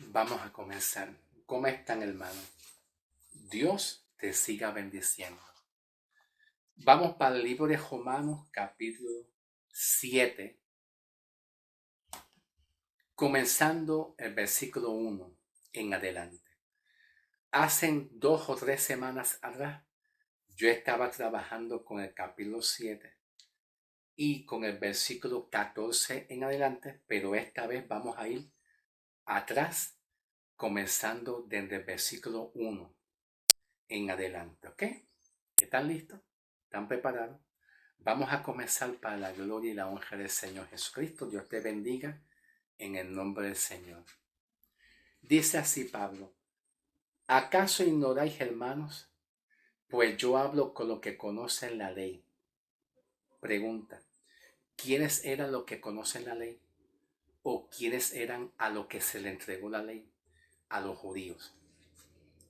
Vamos a comenzar. ¿Cómo están, hermano? Dios te siga bendiciendo. Vamos para el libro de Romanos, capítulo 7, comenzando el versículo 1 en adelante. Hace 2 o 3 semanas atrás, yo estaba trabajando con el capítulo 7 y con el versículo 14 en adelante, pero esta vez vamos a ir atrás, comenzando desde el versículo 1 en adelante, ¿ok? ¿Están listos? ¿Están preparados? Vamos a comenzar para la gloria y la honra del Señor Jesucristo. Dios te bendiga en el nombre del Señor. Dice así Pablo: ¿acaso ignoráis, hermanos? Pues yo hablo con los que conocen la ley. Pregunta: ¿quiénes eran los que conocen la ley? ¿O quiénes eran a los que se le entregó la ley? A los judíos.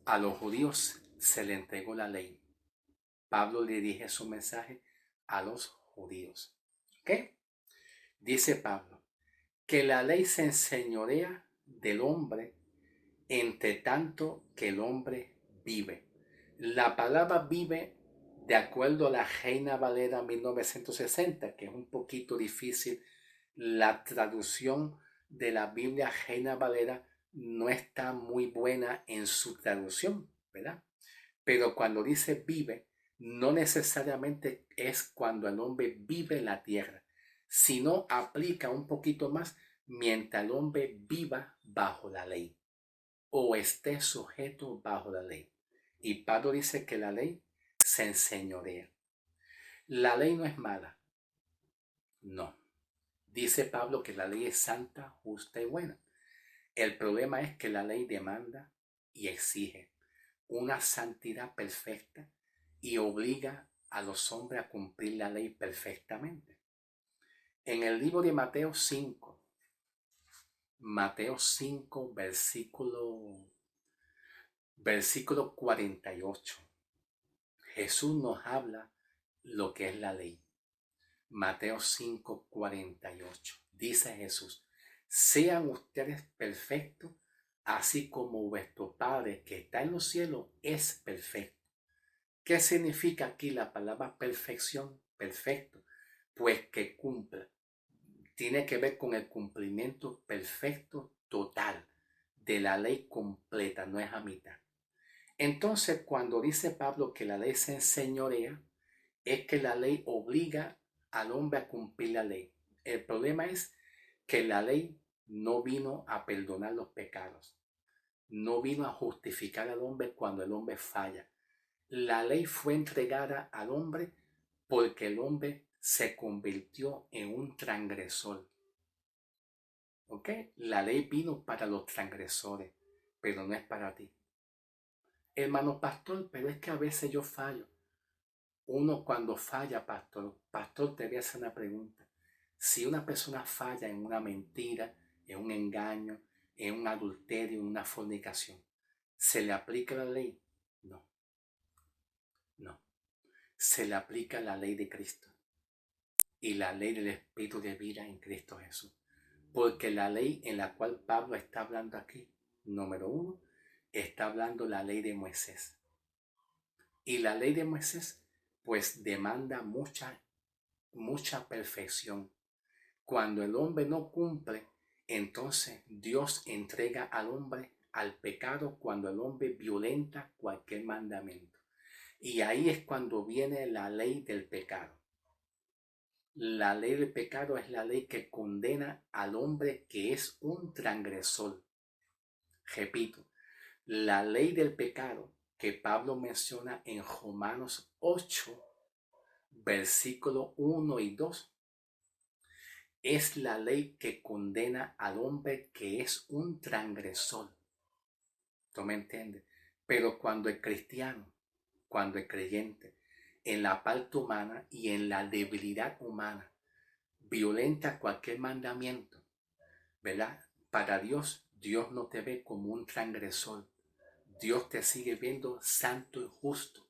A los judíos se le entregó la ley. Pablo le dirige su mensaje a los judíos. ¿Ok? Dice Pablo que la ley se enseñorea del hombre entre tanto que el hombre vive. La palabra vive, de acuerdo a la Reina Valera 1960, que es un poquito difícil, la traducción de la Biblia Reina Valera no está muy buena en su traducción, ¿verdad? Pero cuando dice vive, no necesariamente es cuando el hombre vive en la tierra, sino aplica un poquito más mientras el hombre viva bajo la ley o esté sujeto bajo la ley. Y Pablo dice que la ley se enseñorea. La ley no es mala, no. Dice Pablo que la ley es santa, justa y buena. El problema es que la ley demanda y exige una santidad perfecta y obliga a los hombres a cumplir la ley perfectamente. En el libro de Mateo 5, versículo 48, Jesús nos habla lo que es la ley. Mateo 5, 48. Dice Jesús: sean ustedes perfectos, así como vuestro Padre que está en los cielos es perfecto. ¿Qué significa aquí la palabra perfección? Perfecto. Pues que cumpla. Tiene que ver con el cumplimiento perfecto, total, de la ley completa, no es a mitad. Entonces, cuando dice Pablo que la ley se enseñorea, es que la ley obliga al hombre a cumplir la ley. El problema es que la ley no vino a perdonar los pecados, no vino a justificar al hombre cuando el hombre falla. La ley fue entregada al hombre porque el hombre se convirtió en un transgresor. ¿Ok? La ley vino para los transgresores, pero no es para ti. Hermano pastor, pero es que a veces yo fallo. Uno cuando falla, pastor, te voy a hacer una pregunta. Si una persona falla en una mentira, en un engaño, en un adulterio, en una fornicación, ¿se le aplica la ley? No, no. Se le aplica la ley de Cristo y la ley del Espíritu de vida en Cristo Jesús. Porque la ley en la cual Pablo está hablando aquí, número 1, está hablando la ley de Moisés. Y la ley de Moisés pues demanda mucha perfección. Cuando el hombre no cumple, entonces Dios entrega al hombre al pecado cuando el hombre violenta cualquier mandamiento. Y ahí es cuando viene la ley del pecado. La ley del pecado es la ley que condena al hombre que es un transgresor. Repito, la ley del pecado que Pablo menciona en Romanos 8, versículo 1 y 2, es la ley que condena al hombre que es un transgresor. ¿Tú me entiendes? Pero cuando el cristiano, cuando el creyente, en la parte humana y en la debilidad humana, violenta cualquier mandamiento, ¿verdad? Para Dios, Dios no te ve como un transgresor. Dios te sigue viendo santo y justo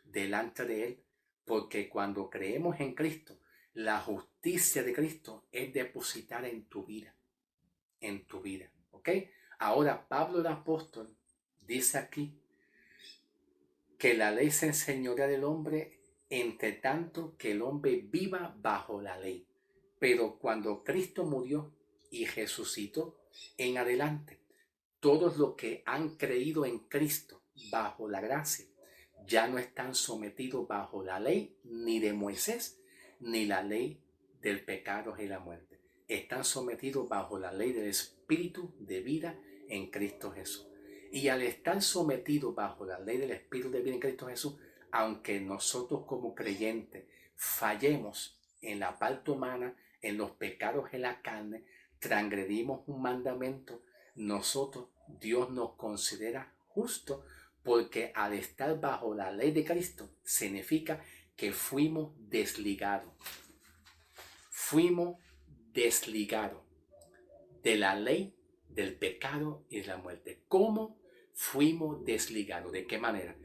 delante de Él, porque cuando creemos en Cristo, la justicia de Cristo es depositada en tu vida, ¿ok? Ahora, Pablo el apóstol dice aquí que la ley se enseñorea del hombre entre tanto que el hombre viva bajo la ley. Pero cuando Cristo murió y resucitó en adelante, todos los que han creído en Cristo bajo la gracia ya no están sometidos bajo la ley ni de Moisés ni la ley del pecado y la muerte. Están sometidos bajo la ley del Espíritu de vida en Cristo Jesús. Y al estar sometidos bajo la ley del Espíritu de vida en Cristo Jesús, aunque nosotros como creyentes fallemos en la parte humana, en los pecados en la carne, transgredimos un mandamiento, nosotros, Dios nos considera justo porque al estar bajo la ley de Cristo significa que fuimos desligados de la ley del pecado y de la muerte. ¿Cómo fuimos desligados? ¿De qué manera?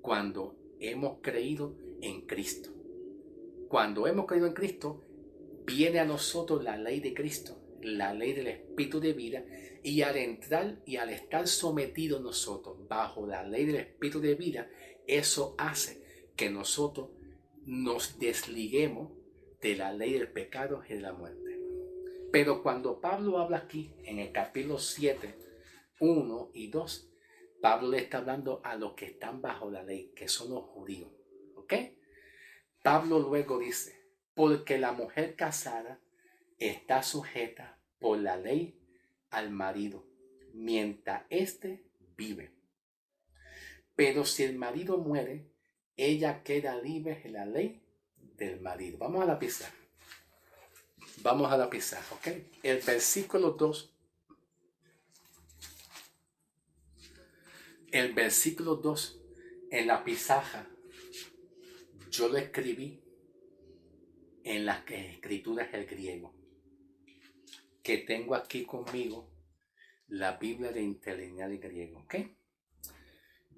Cuando hemos creído en Cristo. Cuando hemos creído en Cristo, viene a nosotros la ley de Cristo, la ley del Espíritu de vida, y al entrar y al estar sometidos nosotros bajo la ley del Espíritu de vida, eso hace que nosotros nos desliguemos de la ley del pecado y de la muerte. Pero cuando Pablo habla aquí en el capítulo 7, 1 y 2, Pablo le está hablando a los que están bajo la ley, que son los judíos. ¿Ok? Pablo luego dice, porque la mujer casada está sujeta por la ley al marido, mientras éste vive. Pero si el marido muere, ella queda libre de la ley del marido. Vamos a la pizarra. ¿Ok? El versículo 2. El versículo 2 en la pizarra, yo lo escribí en las escrituras del griego, que tengo aquí conmigo la Biblia de Interlineal griego, ¿ok?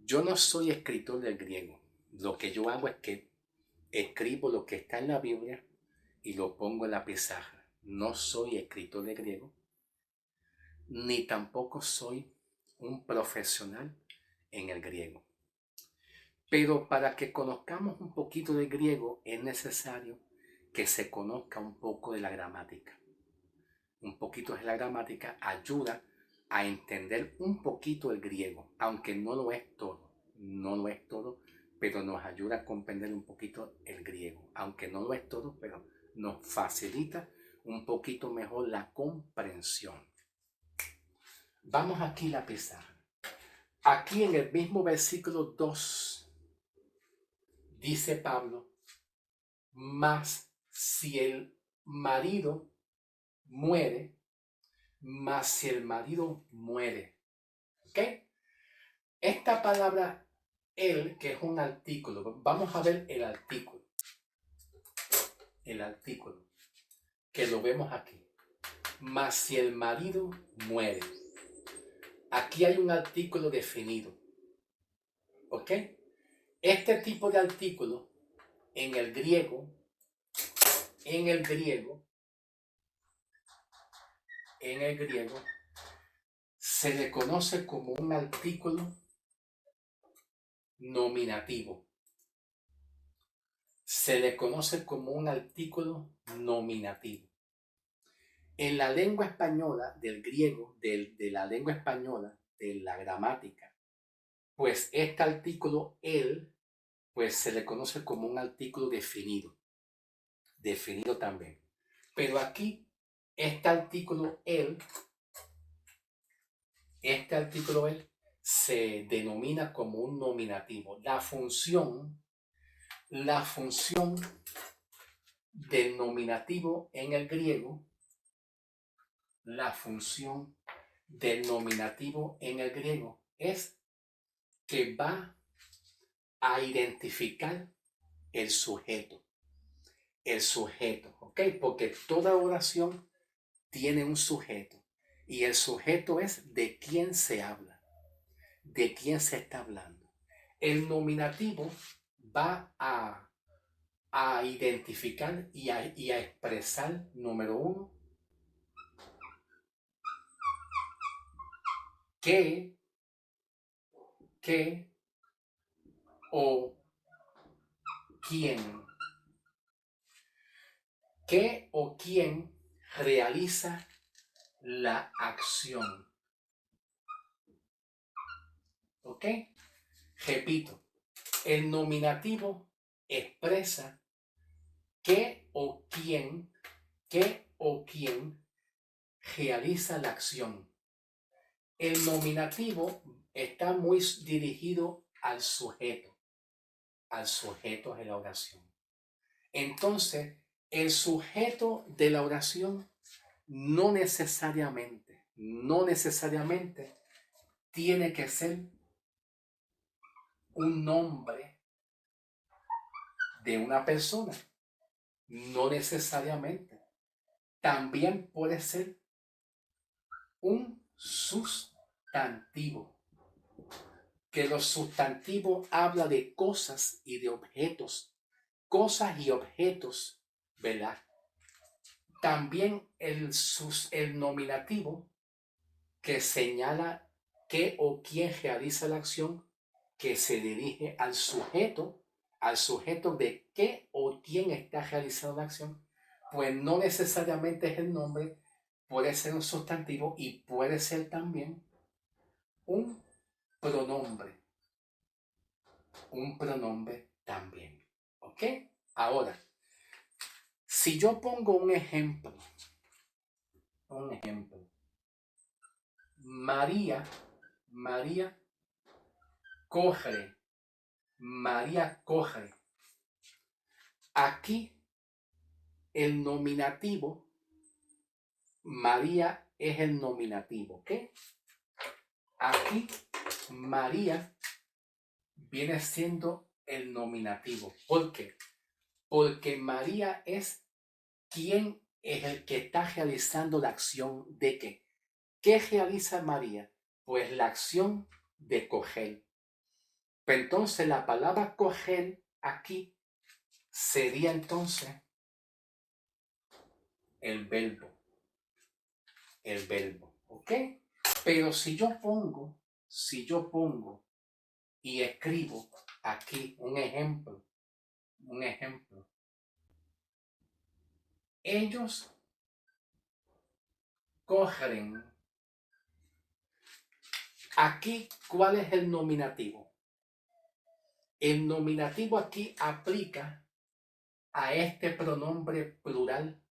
Yo no soy escritor del griego. Lo que yo hago es que escribo lo que está en la Biblia y lo pongo en la pizarra. No soy escritor de griego, ni tampoco soy un profesional en el griego. Pero para que conozcamos un poquito de griego es necesario que se conozca un poco de la gramática. Un poquito de la gramática ayuda a entender un poquito el griego, aunque no lo es todo. No lo es todo, pero nos ayuda a comprender un poquito el griego. Aunque no lo es todo, pero nos facilita un poquito mejor la comprensión. Vamos aquí a la pizarra. Aquí en el mismo versículo 2 dice Pablo, mas si el marido muere, ¿ok? Esta palabra el, que es un artículo, vamos a ver el artículo, que lo vemos aquí. Mas si el marido muere, aquí hay un artículo definido, ¿ok? Este tipo de artículo en el griego, se le conoce como un artículo nominativo. Se le conoce como un artículo nominativo. En la lengua española del griego, de la lengua española, de la gramática, pues este artículo el, pues se le conoce como un artículo definido también. Pero aquí, este artículo el se denomina como un nominativo. La función del nominativo en el griego, es que va a identificar el sujeto, ¿ok? Porque toda oración tiene un sujeto y el sujeto es de quién se habla, de quién se está hablando. El nominativo va a identificar y a expresar, número uno, qué o quién. ¿Qué o quién realiza la acción? ¿Ok? Repito, el nominativo expresa qué o quién realiza la acción. El nominativo está muy dirigido al sujeto de la oración. Entonces, el sujeto de la oración no necesariamente tiene que ser un nombre de una persona. No necesariamente. También puede ser un sustantivo. Que los sustantivos habla de cosas y de objetos. Cosas y objetos, ¿verdad? También el nominativo que señala qué o quién realiza la acción que se dirige al sujeto de qué o quién está realizando la acción, pues no necesariamente es el nombre, puede ser un sustantivo y puede ser también un pronombre, también. ¿Ok? Ahora, si yo pongo un ejemplo, María coge, María coge. Aquí el nominativo, María es el nominativo, ¿ok? Aquí María viene siendo el nominativo. ¿Por qué? Porque María es quien es el que está realizando la acción de qué. ¿Qué realiza María? Pues la acción de coger. Pero entonces la palabra coger aquí sería entonces el verbo. ¿Ok? Pero si yo pongo y escribo aquí un ejemplo, ellos cogen. Aquí, ¿cuál es el nominativo? El nominativo aquí aplica a este pronombre plural,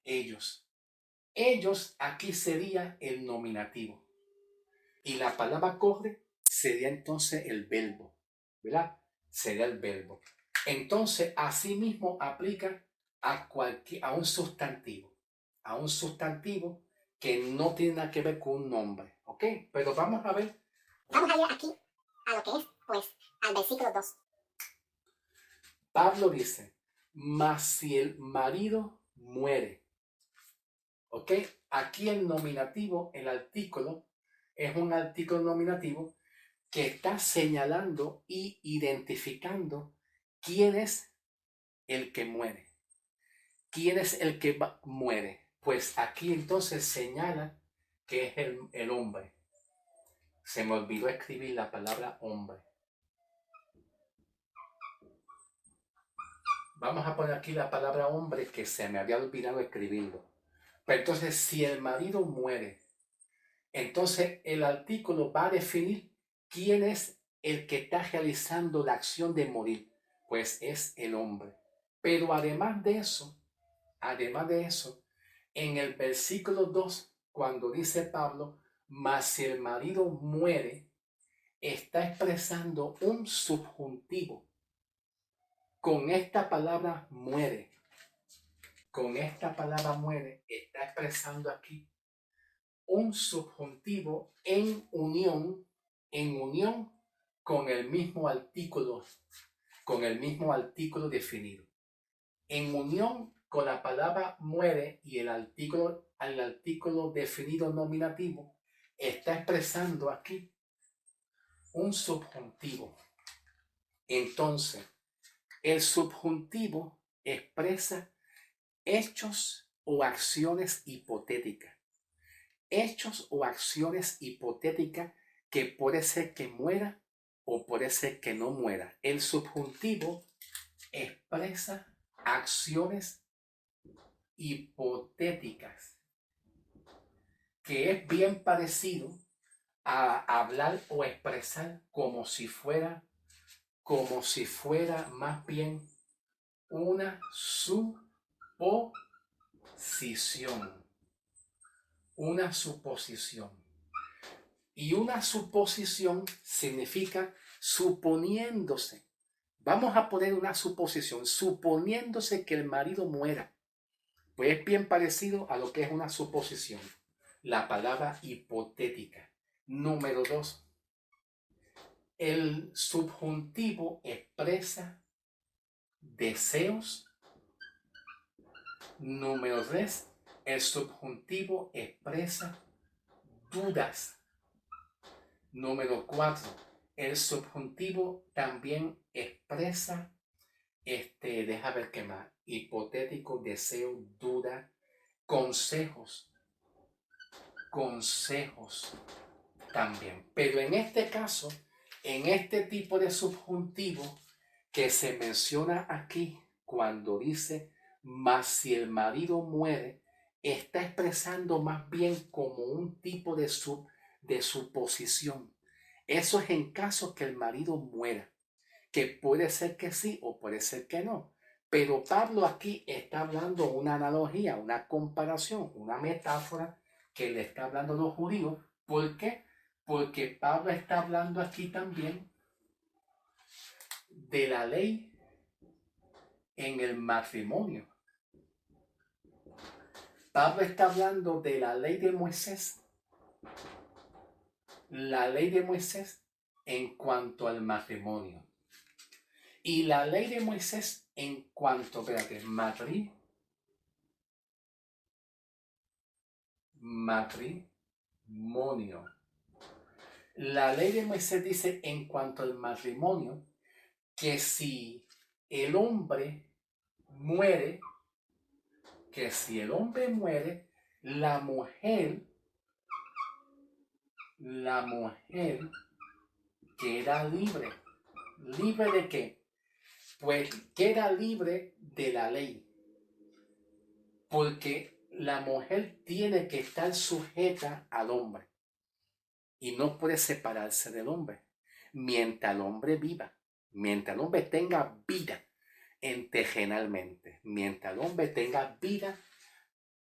ellos. Ellos aquí sería el nominativo. Y la palabra corre sería entonces el verbo, ¿verdad? Sería el verbo. Entonces, asimismo aplica a un sustantivo. Que no tiene nada que ver con un nombre. ¿Ok? Pero vamos a ver. Vamos a ir aquí a lo que es, pues, al versículo 2. Pablo dice, mas si el marido muere. ¿Ok? Aquí el nominativo, el artículo, es un artículo nominativo que está señalando y identificando quién es el que muere. ¿Quién es el que muere? Pues aquí entonces señala que es el hombre. Se me olvidó escribir la palabra hombre. Vamos a poner aquí la palabra hombre que se me había olvidado escribirlo. Pero entonces, si el marido muere, entonces el artículo va a definir quién es el que está realizando la acción de morir. Pues es el hombre. Pero además de eso, en el versículo 2, cuando dice Pablo, mas si el marido muere, está expresando un subjuntivo. Con esta palabra muere, está expresando aquí un subjuntivo en unión con el mismo artículo, definido. En unión con la palabra muere y el artículo definido nominativo, está expresando aquí un subjuntivo. Entonces, el subjuntivo expresa hechos o acciones hipotéticas hechos o acciones hipotéticas que puede ser que muera o puede ser que no muera. El subjuntivo expresa acciones hipotéticas, que es bien parecido a hablar o expresar como si fuera más bien una suposición. Una suposición. Y una suposición significa suponiéndose. Vamos a poner una suposición, suponiéndose que el marido muera. Pues es bien parecido a lo que es una suposición. La palabra hipotética. Número 2. El subjuntivo expresa deseos. Número 3. El subjuntivo expresa dudas. Número 4. El subjuntivo también expresa, deja ver qué más, hipotético, deseo, duda, consejos también. Pero en este caso, en este tipo de subjuntivo que se menciona aquí, cuando dice, mas si el marido muere, está expresando más bien como un tipo de suposición. Eso es en caso que el marido muera, que puede ser que sí o puede ser que no. Pero Pablo aquí está hablando una analogía, una comparación, una metáfora que le está hablando a los judíos. ¿Por qué? Porque Pablo está hablando aquí también de la ley en el matrimonio. Pablo está hablando de la ley de Moisés. La ley de Moisés en cuanto al matrimonio. Y la ley de Moisés en cuanto, matrimonio. La ley de Moisés dice en cuanto al matrimonio que si el hombre muere, la mujer queda libre. ¿Libre de qué? Pues queda libre de la ley. Porque la mujer tiene que estar sujeta al hombre. Y no puede separarse del hombre. Mientras el hombre viva. Mientras el hombre tenga vida terrenalmente. Mientras el hombre tenga vida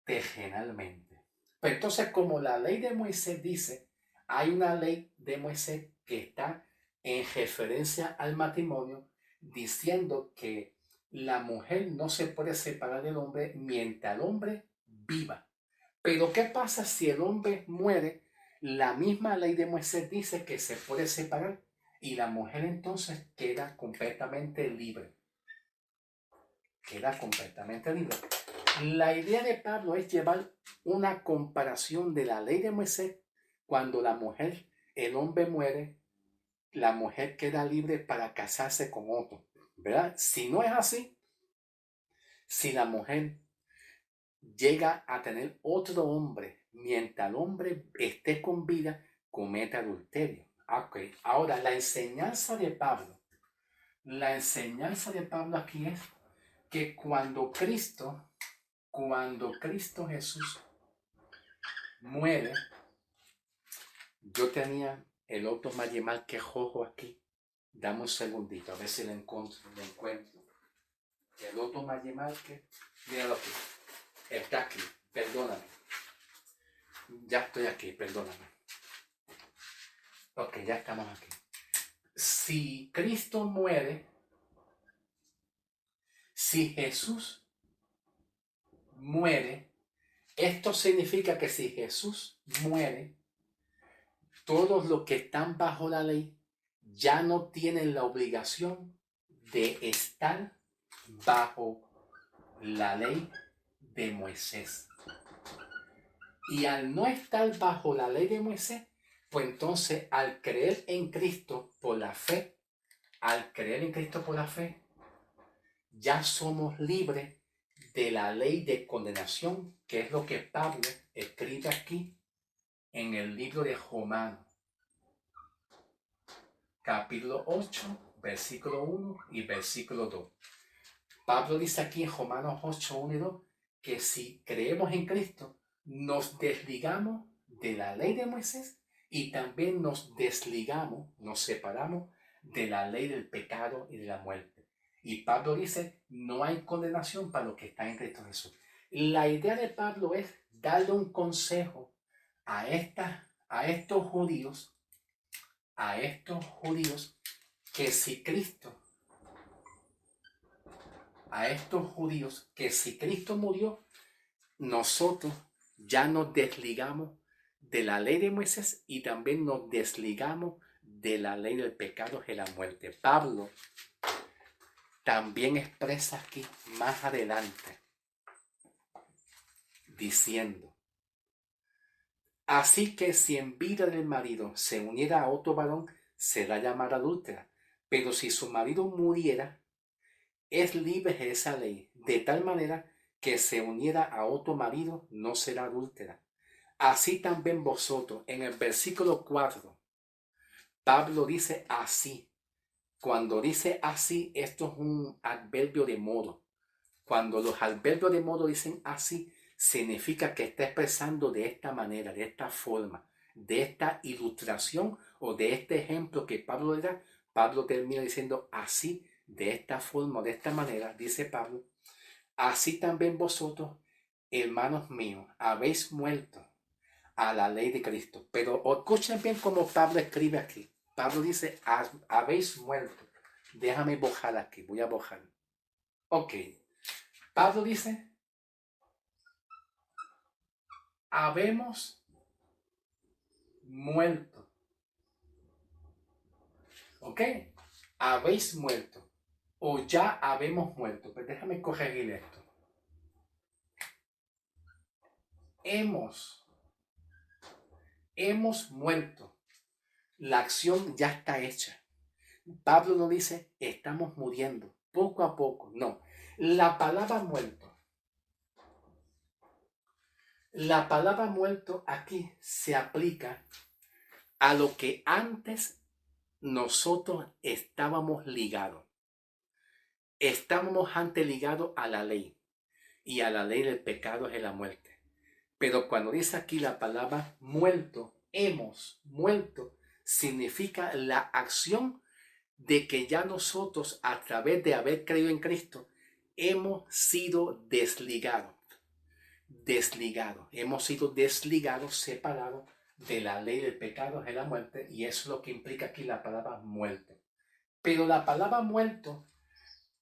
terrenalmente. Pero entonces, como la ley de Moisés dice, hay una ley de Moisés que está en referencia al matrimonio, diciendo que la mujer no se puede separar del hombre mientras el hombre viva. Pero ¿qué pasa si el hombre muere? La misma ley de Moisés dice que se puede separar y la mujer entonces queda completamente libre. Queda completamente libre. La idea de Pablo es llevar una comparación de la ley de Moisés cuando el hombre muere, la mujer queda libre para casarse con otro, ¿verdad? Si no es así, si la mujer llega a tener otro hombre mientras el hombre esté con vida, comete adulterio. Ok, ahora la enseñanza de Pablo aquí es que cuando Cristo Jesús muere, yo tenía el otro Mayimar que rojo aquí. Dame un segundito, a ver si lo encuentro. El otro Mayimar que, míralo aquí. Está aquí, perdóname. Ya estoy aquí, perdóname. Ok, ya estamos aquí. Si Cristo muere, si Jesús muere, esto significa que si Jesús muere, todos los que están bajo la ley ya no tienen la obligación de estar bajo la ley de Moisés. Y al no estar bajo la ley de Moisés, pues entonces al creer en Cristo por la fe, ya somos libres de la ley de condenación, que es lo que Pablo escribe aquí en el libro de Romanos, capítulo 8, versículo 1 y versículo 2. Pablo dice aquí en Romanos 8, 1 y 2, que si creemos en Cristo, nos desligamos de la ley de Moisés y también nos desligamos, nos separamos de la ley del pecado y de la muerte. Y Pablo dice, no hay condenación para los que están en Cristo Jesús. La idea de Pablo es darle un consejo a estos judíos, que si Cristo, que si Cristo murió, nosotros ya nos desligamos de la ley de Moisés y también nos desligamos de la ley del pecado y la muerte. Pablo también expresa aquí más adelante diciendo, así que si en vida del marido se uniera a otro varón, será llamada adúltera, pero si su marido muriera, es libre de esa ley, de tal manera que se uniera a otro marido, no será adúltera. Así también vosotros, en el versículo 4, Pablo dice así. Cuando dice así, esto es un adverbio de modo. Cuando los adverbios de modo dicen así, significa que está expresando de esta manera, de esta forma, de esta ilustración o de este ejemplo que Pablo le da. Pablo termina diciendo así, de esta forma, de esta manera, dice Pablo. Así también vosotros, hermanos míos, habéis muerto a la ley de Cristo. Pero escuchen bien cómo Pablo escribe aquí. Pablo dice, habéis muerto. Déjame bojar aquí, voy a bojar. Ok. Pablo dice, habemos muerto. ¿Ok? Habéis muerto. O ya habemos muerto. Pues déjame corregir esto. Hemos muerto. La acción ya está hecha. Pablo no dice, estamos muriendo, poco a poco. No. La palabra muerto aquí se aplica a lo que antes nosotros estábamos ligados. Estábamos antes ligados a la ley, y a la ley del pecado es la muerte. Pero cuando dice aquí la palabra muerto, hemos muerto, significa la acción de que ya nosotros, a través de haber creído en Cristo, hemos sido desligados, separados de la ley del pecado y la muerte, y eso es lo que implica aquí la palabra muerto. Pero la palabra muerto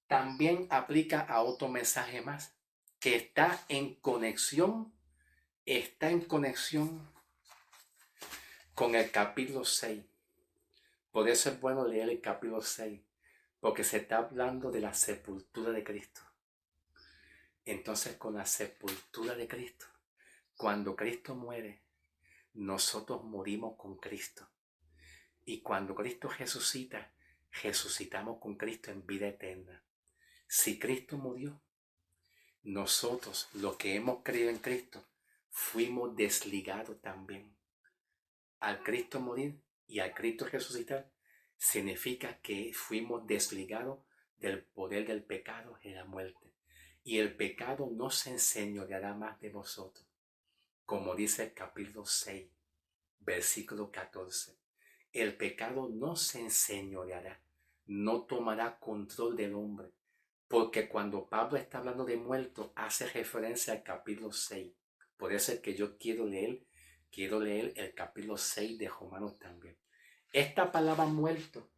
también aplica a otro mensaje más, que está en conexión con el capítulo 6. Por eso es bueno leer el capítulo 6, porque se está hablando de la sepultura de Cristo. Entonces, con la sepultura de Cristo, cuando Cristo muere, nosotros morimos con Cristo. Y cuando Cristo resucita, resucitamos con Cristo en vida eterna. Si Cristo murió, nosotros, los que hemos creído en Cristo, fuimos desligados también. Al Cristo morir y al Cristo resucitar, significa que fuimos desligados del poder del pecado y la muerte. Y el pecado no se enseñoreará más de vosotros, como dice el capítulo 6, versículo 14. El pecado no se enseñoreará, no tomará control del hombre, porque cuando Pablo está hablando de muerto, hace referencia al capítulo 6. Por eso es que yo quiero leer el capítulo 6 de Romanos también. Esta palabra muerto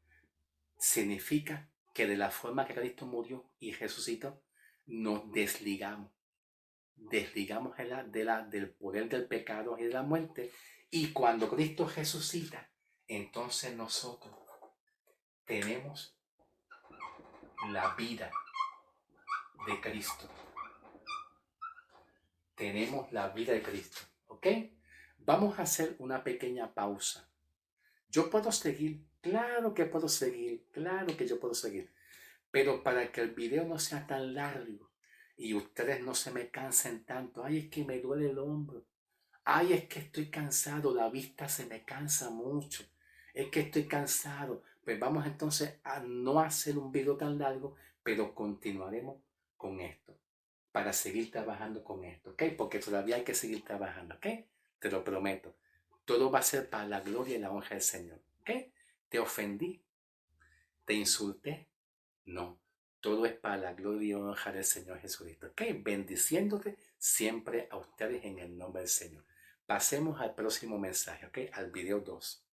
significa que de la forma que Cristo murió y resucitó, nos desligamos del poder del pecado y de la muerte. Y cuando Cristo resucita, entonces nosotros tenemos la vida de Cristo. Tenemos la vida de Cristo. ¿Ok? Vamos a hacer una pequeña pausa. Yo puedo seguir, claro que puedo seguir, claro que yo puedo seguir. Pero para que el video no sea tan largo y ustedes no se me cansen tanto, ay, es que me duele el hombro, Ay, es que estoy cansado, la vista se me cansa mucho. Es que estoy cansado. Pues vamos entonces a no hacer un video tan largo, pero continuaremos con esto para seguir trabajando con esto, ¿ok? Porque todavía hay que seguir trabajando, ¿ok? Te lo prometo. Todo va a ser para la gloria y la honra del Señor, ¿ok? ¿Te ofendí? ¿Te insulté? No. Todo es para la gloria y honra del Señor Jesucristo, ¿ok? Bendiciéndote siempre a ustedes en el nombre del Señor. Pasemos al próximo mensaje, ¿ok? Al video 2.